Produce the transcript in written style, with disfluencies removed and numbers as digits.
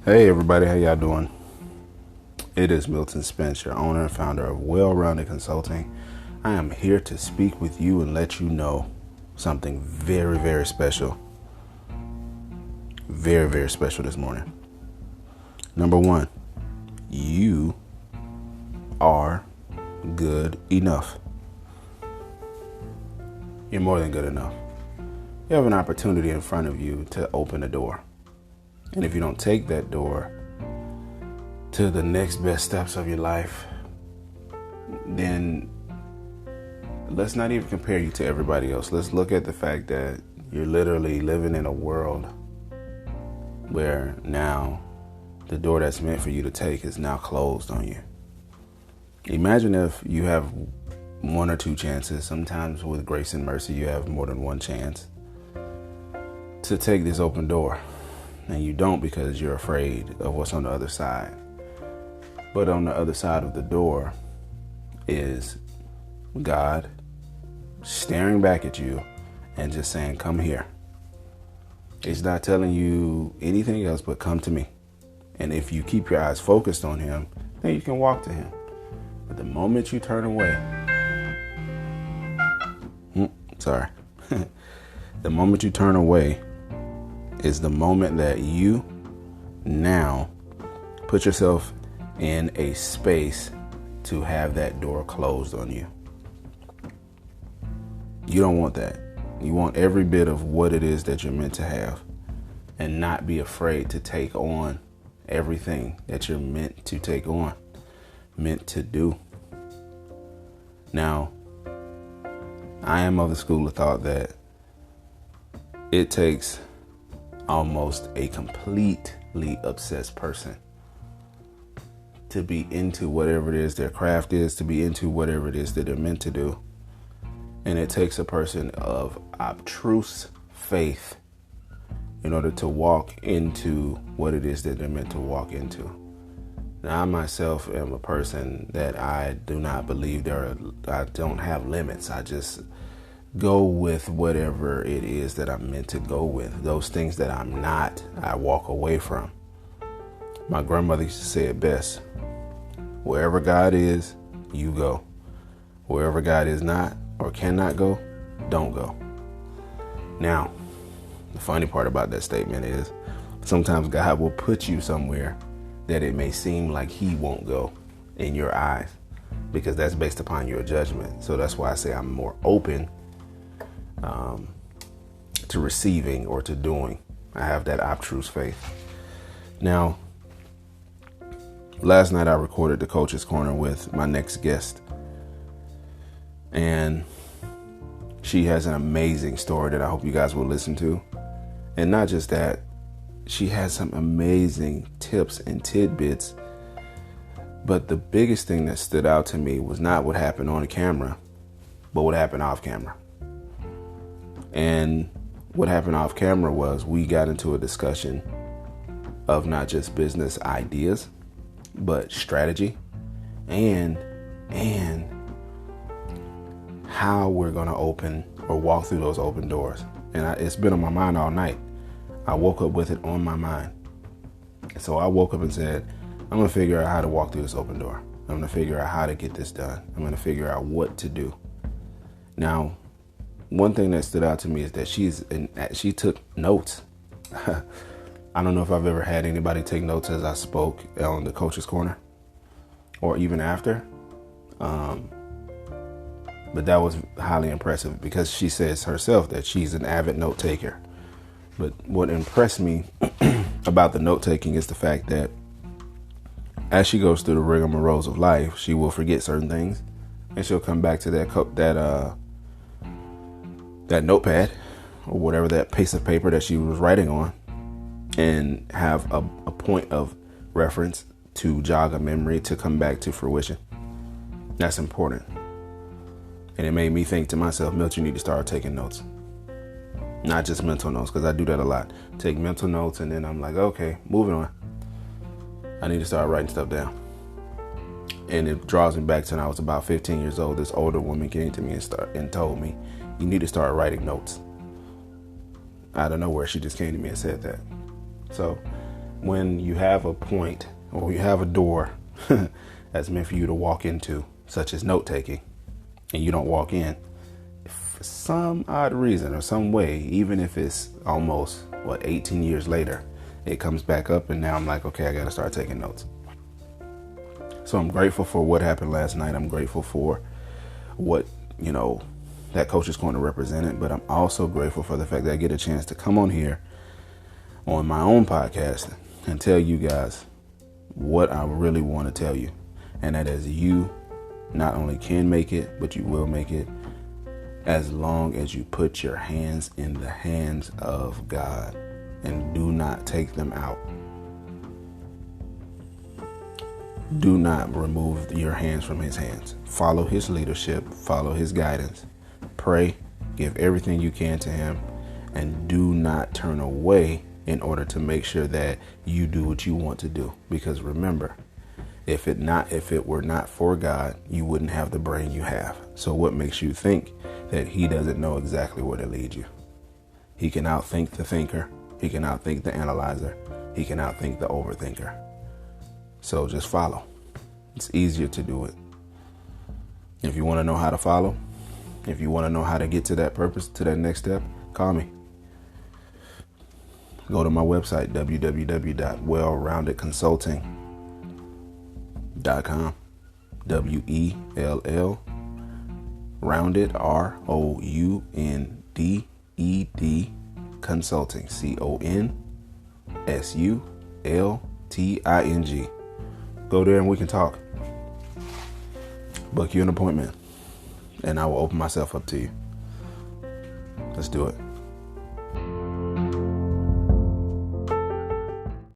Hey everybody, how y'all doing? It is Milton Spence, your owner and founder of Well-Rounded Consulting. I am here to speak with you and let you know something very, very special. Very, very special this morning. Number one, you are good enough. You're more than good enough. You have an opportunity in front of you to open a door. And if you don't take that door to the next best steps of your life, then let's not even compare you to everybody else. Let's look at the fact that you're literally living in a world where now the door that's meant for you to take is now closed on you. Imagine if you have one or two chances. Sometimes with grace and mercy, you have more than one chance to take this open door. And you don't because you're afraid of what's on the other side. But on the other side of the door is God staring back at you and just saying, come here. He's not telling you anything else but come to me. And if you keep your eyes focused on him, then you can walk to him. But the moment you turn away, the moment you turn away is the moment that you now put yourself in a space to have that door closed on you. You don't want that. You want every bit of what it is that you're meant to have and not be afraid to take on everything that you're meant to take on, meant to do. Now, I am of the school of thought that it takes almost a completely obsessed person to be into whatever it is their craft is, to be into whatever it is that they're meant to do. And it takes a person of obtruse faith in order to walk into what it is that they're meant to walk into. Now, I myself am a person that I do not believe I don't have limits. I just go with whatever it is that I'm meant to go with. Those things that I'm not, I walk away from. My grandmother used to say it best. Wherever God is, you go. Wherever God is not or cannot go, don't go. Now, the funny part about that statement is sometimes God will put you somewhere that it may seem like he won't go in your eyes because that's based upon your judgment. So that's why I say I'm more open to receiving or to doing. I have that obtruse faith. Now, last night I recorded the Coach's Corner with my next guest. And she has an amazing story that I hope you guys will listen to. And not just that, she has some amazing tips and tidbits. But the biggest thing that stood out to me was not what happened on the camera, but what happened off camera. And what happened off camera was we got into a discussion of not just business ideas, but strategy and how we're going to open or walk through those open doors. And it's been on my mind all night. I woke up with it on my mind. So I woke up and said, I'm going to figure out how to walk through this open door. I'm going to figure out how to get this done. I'm going to figure out what to do. Now, one thing that stood out to me is that she took notes. I don't know if I've ever had anybody take notes as I spoke on the Coach's Corner or even after. But that was highly impressive because she says herself that she's an avid note taker. But what impressed me about the note taking is the fact that as she goes through the rigmaroles of life, she will forget certain things and she'll come back to that notepad or whatever, that piece of paper that she was writing on, and have a point of reference to jog a memory to come back to fruition. That's important. And it made me think to myself, Milton, you need to start taking notes. Not just mental notes, because I do that a lot. Take mental notes and then I'm like, okay, moving on. I need to start writing stuff down. And it draws me back to when I was about 15 years old. This older woman came to me and told me, you need to start writing notes. Out of nowhere, she just came to me and said that. So when you have a point or you have a door that's meant for you to walk into, such as note taking, and you don't walk in, for some odd reason or some way, even if it's almost 18 years later, it comes back up, and now I'm like, okay, I got to start taking notes. So I'm grateful for what happened last night. I'm grateful for what, that coach is going to represent it. But I'm also grateful for the fact that I get a chance to come on here on my own podcast and tell you guys what I really want to tell you. And that is, you not only can make it, but you will make it as long as you put your hands in the hands of God and do not take them out. Do not remove your hands from his hands. Follow his leadership, follow his guidance, pray, give everything you can to him, and do not turn away in order to make sure that you do what you want to do. Because remember, if it were not for God, you wouldn't have the brain you have. So what makes you think that he doesn't know exactly where to lead you? He can outthink the thinker. He can outthink the analyzer. He can outthink the overthinker. So just follow. It's easier to do it. If you want to know how to follow, if you want to know how to get to that purpose, to that next step, call me. Go to my website, www.wellroundedconsulting.com. WELL rounded ROUNDED consulting CONSULTING. Go there and we can talk. Book you an appointment and I will open myself up to you. Let's do it.